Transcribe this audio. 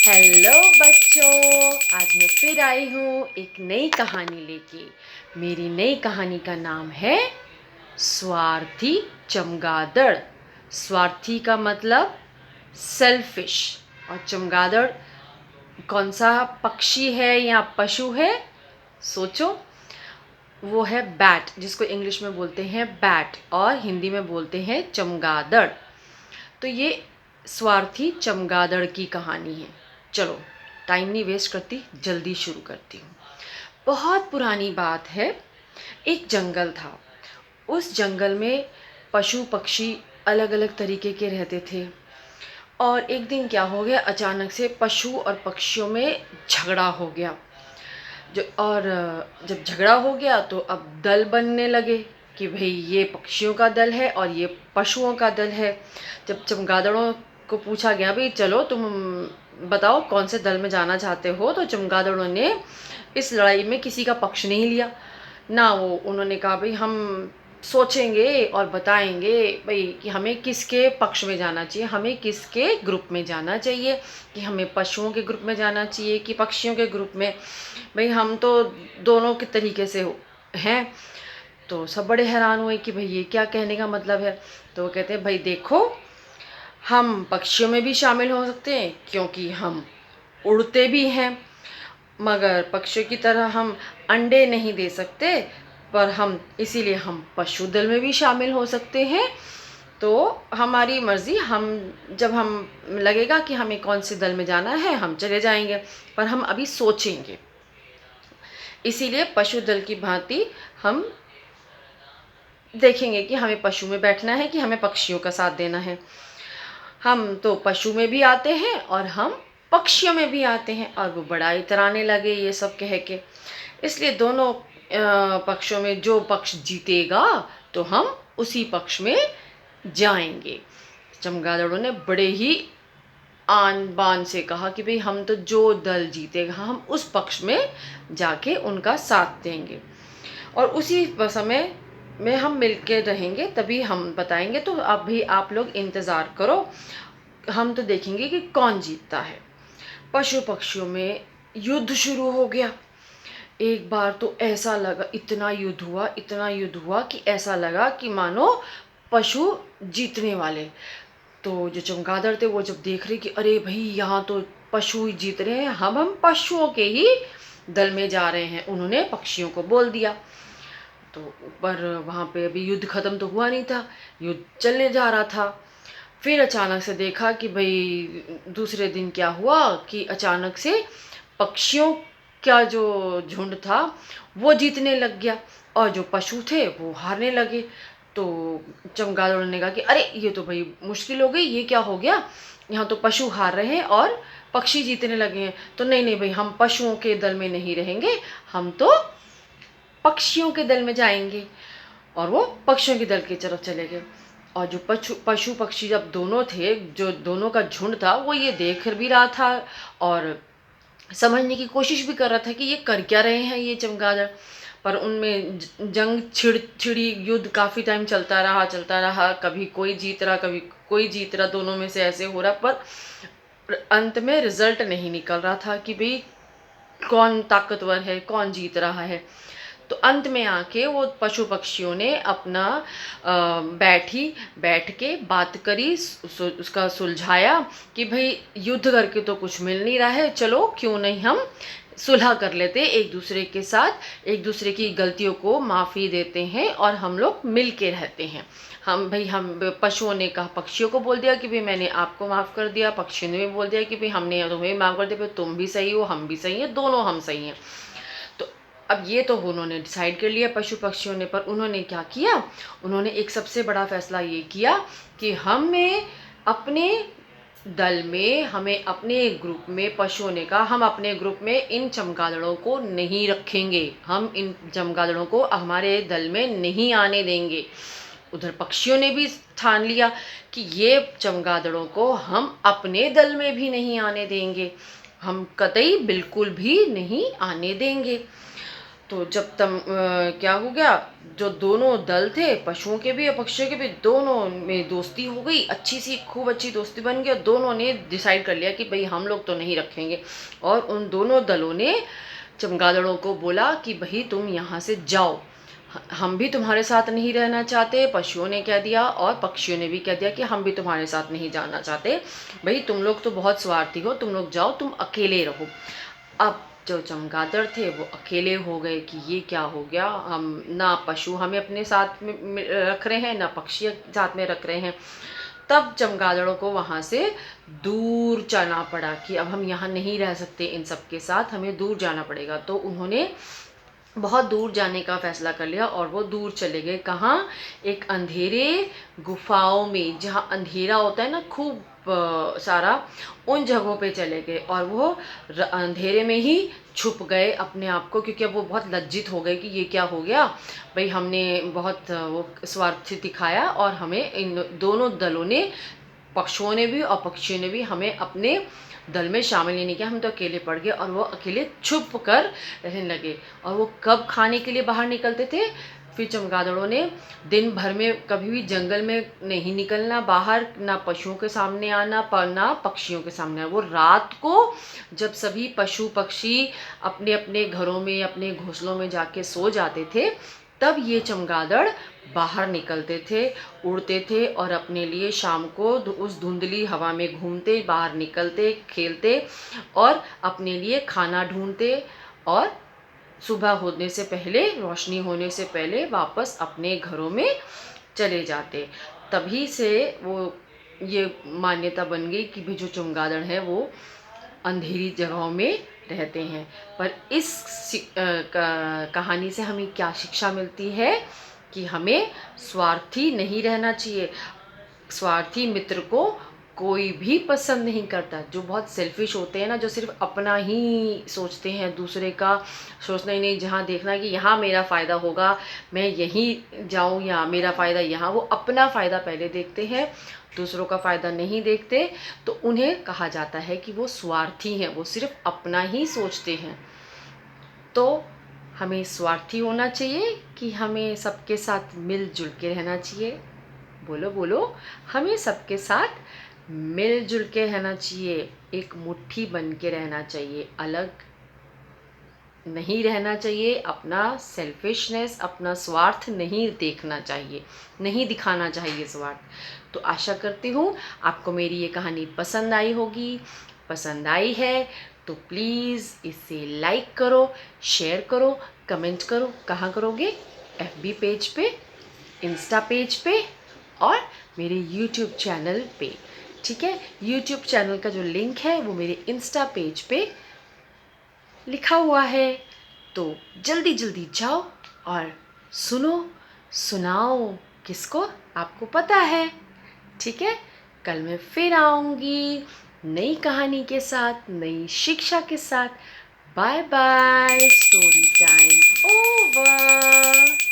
Hello बच्चों, आज मैं फिर आई हूँ एक नई कहानी लेके। मेरी नई कहानी का नाम है स्वार्थी चमगादड़। स्वार्थी का मतलब सेल्फिश, और चमगादड़ कौन सा पक्षी है या पशु है? सोचो। वो है बैट, जिसको इंग्लिश में बोलते हैं बैट और हिंदी में बोलते हैं चमगादड़। तो ये स्वार्थी चमगादड़ की कहानी है। चलो टाइम नहीं वेस्ट करती, जल्दी शुरू करती हूँ। बहुत पुरानी बात है, एक जंगल था। उस जंगल में पशु पक्षी अलग अलग तरीके के रहते थे। और एक दिन क्या हो गया, अचानक से पशु और पक्षियों में झगड़ा हो गया। जब झगड़ा हो गया तो अब दल बनने लगे कि भाई ये पक्षियों का दल है और ये पशुओं का दल है। जब चमगादड़ों को पूछा गया भाई चलो तुम बताओ कौन से दल में जाना चाहते हो, तो चमगादड़ों ने इस लड़ाई में किसी का पक्ष नहीं लिया ना। उन्होंने कहा भाई हम सोचेंगे और बताएंगे भाई कि हमें किसके पक्ष में जाना चाहिए, हमें किसके ग्रुप में जाना चाहिए, कि हमें पशुओं के ग्रुप में जाना चाहिए कि पक्षियों के ग्रुप में। भाई हम तो दोनों के तरीके से हैं। तो सब बड़े हैरान हुए कि भाई ये क्या कहने का मतलब है। तो वो कहते हैं भाई देखो, हम पक्षियों में भी शामिल हो सकते हैं क्योंकि हम उड़ते भी हैं, मगर पक्षियों की तरह हम अंडे नहीं दे सकते, पर हम इसीलिए हम पशु दल में भी शामिल हो सकते हैं। तो हमारी मर्ज़ी, हम जब हम लगेगा कि हमें कौन से दल में जाना है हम चले जाएंगे, पर हम अभी सोचेंगे। इसीलिए पशु दल की भांति हम देखेंगे कि हमें पशु में बैठना है कि हमें पक्षियों का साथ देना है। हम तो पशु में भी आते हैं और हम पक्षियों में भी आते हैं। और वो बड़ा इतराने लगे ये सब कह के। इसलिए दोनों पक्षों में जो पक्ष जीतेगा तो हम उसी पक्ष में जाएंगे। चमगादड़ों ने बड़े ही आन बान से कहा कि भाई हम तो जो दल जीतेगा हम उस पक्ष में जाके उनका साथ देंगे और उसी समय में हम मिलके रहेंगे, तभी हम बताएंगे। तो अभी आप लोग इंतज़ार करो, हम तो देखेंगे कि कौन जीतता है। पशु पक्षियों में युद्ध शुरू हो गया। एक बार तो ऐसा लगा, इतना युद्ध हुआ कि ऐसा लगा कि मानो पशु जीतने वाले। तो जो चमगादड़ थे वो जब देख रहे कि अरे भाई यहाँ तो पशु ही जीत रहे हैं, हम पशुओं के ही दल में जा रहे हैं, उन्होंने पक्षियों को बोल दिया। तो पर वहाँ पे अभी युद्ध ख़त्म तो हुआ नहीं था, युद्ध चलने जा रहा था। फिर अचानक से देखा कि भाई दूसरे दिन क्या हुआ कि अचानक से पक्षियों का जो झुंड था वो जीतने लग गया और जो पशु थे वो हारने लगे। तो चमगादड़ ने कहा कि अरे ये तो भाई मुश्किल हो गई, ये क्या हो गया, यहाँ तो पशु हार रहे हैं और पक्षी जीतने लगे हैं। तो नहीं भाई, हम पशुओं के दल में नहीं रहेंगे, हम तो पक्षियों के दल में जाएंगे। और वो पक्षियों के दल की तरफ चले गए। और जो पशु पक्षी जब दोनों थे, जो दोनों का झुंड था, वो ये देख भी रहा था और समझने की कोशिश भी कर रहा था कि ये कर क्या रहे हैं ये चमगादड़। पर उनमें जंग छिड़ी, युद्ध काफ़ी टाइम चलता रहा। कभी कोई जीत रहा, कभी कोई जीत रहा, दोनों में से ऐसे हो रहा। पर अंत में रिजल्ट नहीं निकल रहा था कि भाई कौन ताकतवर है, कौन जीत रहा है। तो अंत में आके वो पशु पक्षियों ने अपना बैठ के बात करी, उसका सुलझाया कि भाई युद्ध करके तो कुछ मिल नहीं रहा है, चलो क्यों नहीं हम सुलह कर लेते एक दूसरे के साथ, एक दूसरे की गलतियों को माफ़ी देते हैं और हम लोग मिल के रहते हैं। हम पशुओं ने कहा, पक्षियों को बोल दिया कि भाई मैंने आपको माफ़ कर दिया, पक्षियों ने भी बोल दिया कि भाई हमने तुम्हें माफ़ कर दिया, भाई तुम भी सही हो, हम भी सही हैं, दोनों हम सही हैं। तो अब ये तो उन्होंने डिसाइड कर लिया पशु पक्षियों ने। पर उन्होंने क्या किया, उन्होंने एक सबसे बड़ा फैसला ये किया कि हमें अपने दल में, हमें अपने ग्रुप में, पशुओं ने कहा हम अपने ग्रुप में इन चमगादड़ों को नहीं रखेंगे, हम इन चमगादड़ों को हमारे दल में नहीं आने देंगे। उधर पक्षियों ने भी ठान लिया कि ये चमगादड़ों को हम अपने दल में भी नहीं आने देंगे, हम कतई बिल्कुल भी नहीं आने देंगे। तो जब क्या हो गया, जो दोनों दल थे, पशुओं के भी और पक्षियों के भी, दोनों में दोस्ती हो गई, अच्छी सी खूब अच्छी दोस्ती बन गई और दोनों ने डिसाइड कर लिया कि भाई हम लोग तो नहीं रखेंगे। और उन दोनों दलों ने चमगादड़ों को बोला कि भाई तुम यहाँ से जाओ, हम भी तुम्हारे साथ नहीं रहना चाहते। पशुओं ने कह दिया और पक्षियों ने भी कह दिया कि हम भी तुम्हारे साथ नहीं जाना चाहते, भाई तुम लोग तो बहुत स्वार्थी हो, तुम लोग जाओ, तुम अकेले रहो। अब जो चमगादड़ थे वो अकेले हो गए कि ये क्या हो गया, हम ना पशु हमें अपने साथ में रख रहे हैं, ना पक्षी साथ में रख रहे हैं। तब चमगादड़ों को वहाँ से दूर जाना पड़ा कि अब हम यहाँ नहीं रह सकते इन सब के साथ, हमें दूर जाना पड़ेगा। तो उन्होंने बहुत दूर जाने का फैसला कर लिया और वो दूर चले गए। कहाँ? एक अंधेरे गुफाओं में, जहाँ अंधेरा होता है ना खूब सारा, उन जगहों पे चले गए और वो अंधेरे में ही छुप गए अपने आप को, क्योंकि अब वो बहुत लज्जित हो गए कि ये क्या हो गया भाई, हमने बहुत वो स्वार्थ दिखाया और हमें इन दोनों दलों ने, पशुओं ने भी और पक्षियों ने भी, हमें अपने दल में शामिल ही नहीं किया, हम तो अकेले पड़ गए। और वो अकेले छुप कर रहने लगे। और वो कब खाने के लिए बाहर निकलते थे? फिर चमगादड़ों ने दिन भर में कभी भी जंगल में नहीं निकलना बाहर, ना पशुओं के सामने आना, ना पक्षियों के सामने आना। वो रात को जब सभी पशु पक्षी अपने अपने घरों में, अपने घोंसलों में जाके सो जाते थे, तब ये चमगादड़ बाहर निकलते थे, उड़ते थे और अपने लिए शाम को उस धुंधली हवा में घूमते, बाहर निकलते, खेलते और अपने लिए खाना ढूंढते और सुबह होने से पहले, रोशनी होने से पहले वापस अपने घरों में चले जाते। तभी से वो ये मान्यता बन गई कि भी जो चमगादड़ है वो अंधेरी जगहों में रहते हैं। पर इस कहानी से हमें क्या शिक्षा मिलती है कि हमें स्वार्थी नहीं रहना चाहिए। स्वार्थी मित्र को कोई भी पसंद नहीं करता। जो बहुत सेल्फिश होते हैं ना, जो सिर्फ अपना ही सोचते हैं, दूसरे का सोचना ही नहीं, जहाँ देखना कि यहाँ मेरा फ़ायदा होगा, मैं यहीं जाऊँ या मेरा फ़ायदा यहाँ, वो अपना फ़ायदा पहले देखते हैं, दूसरों का फ़ायदा नहीं देखते। तो उन्हें कहा जाता है कि वो स्वार्थी हैं, वो सिर्फ अपना ही सोचते हैं। तो हमें स्वार्थी होना चाहिए कि हमें सबके साथ मिलजुल के रहना चाहिए? बोलो बोलो, हमें सबके साथ मिलजुल के रहना चाहिए, एक मुट्ठी बन के रहना चाहिए, अलग नहीं रहना चाहिए। अपना सेल्फिशनेस, अपना स्वार्थ नहीं देखना चाहिए, नहीं दिखाना चाहिए स्वार्थ। तो आशा करती हूँ आपको मेरी ये कहानी पसंद आई होगी। पसंद आई है तो प्लीज़ इसे लाइक करो, शेयर करो, कमेंट करो। कहाँ करोगे? FB पेज पे, इंस्टा पेज पे और मेरे यूट्यूब चैनल पे। ठीक है? यूट्यूब चैनल का जो लिंक है वो मेरे इंस्टा पेज पे लिखा हुआ है। तो जल्दी जल्दी जाओ और सुनो, सुनाओ किसको? आपको पता है। ठीक है? कल मैं फिर आऊँगी नई कहानी के साथ, नई शिक्षा के साथ। Bye bye. Story time over.